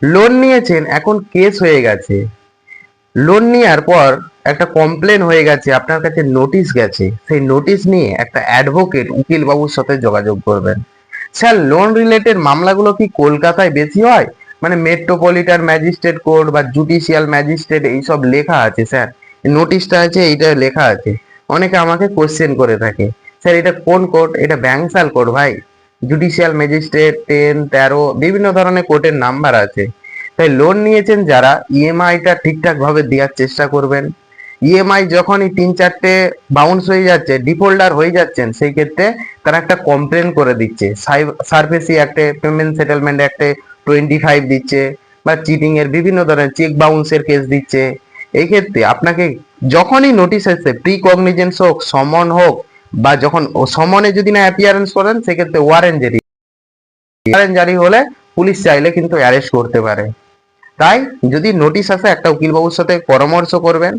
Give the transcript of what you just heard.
Loan নিয়েছেন, এখন case হয়ে গেছে, লোন নেওয়ার পর একটা কমপ্লেন হয়ে গেছে, আপনার কাছে নোটিশ গেছে, সেই নোটিশ নিয়ে একটা অ্যাডভোকেট উকিল বাবুর সাথে যোগাযোগ করবেন। স্যার, লোন রিলেটেড মামলাগুলো কি কলকাতায় বেশি হয়? মানে মেট্রোপলিটন ম্যাজিস্ট্রেট কোর্ট বা জুডিশিয়াল ম্যাজিস্ট্রেট এইসব লেখা আছে স্যার, নোটিশটা আছে, এইটা লেখা আছে। অনেকে আমাকে কোশ্চেন করে থাকে, স্যার এটা কোন কোর্ট? এটা ব্যাংসাল কোর্ট ভাই। জুডিশিয়াল ম্যাজিস্ট্রেট 10, 13 বিভিন্ন ধরনের কোর্টের নাম্বার আছে। তাই লোন নিয়েছেন যারা, ইএমআইটা ঠিকঠাক ভাবে দেওয়ার চেষ্টা করবেন। ইএমআই যখনই 3-4টে বাউন্স হয়ে যাচ্ছে, ডিফল্টার হয়ে যাচ্ছেন, সেই ক্ষেত্রে তারা একটা কমপ্লেন করে দিচ্ছে, সার্ফেসি অ্যাক্টে, পেমেন্ট সেটেলমেন্ট অ্যাক্টে 25 দিচ্ছে, বা চিটিং এর বিভিন্ন ধরনের চেক বাউন্সের কেস দিচ্ছে। এই ক্ষেত্রে আপনাকে যখনই নোটিশ আসছে, প্রি কগনিজেন্স হোক, সমন হোক, বা যখন সমনে যদি না অ্যাপিয়ারেন্স করেন, সেক্ষেত্রে ওয়ারেন্ট জারি হলে পুলিশ চাইলে কিন্তু অ্যারেস্ট করতে পারে। তাই যদি নোটিশ আসে, একটা উকিলবাবুর সাথে পরামর্শ করবেন।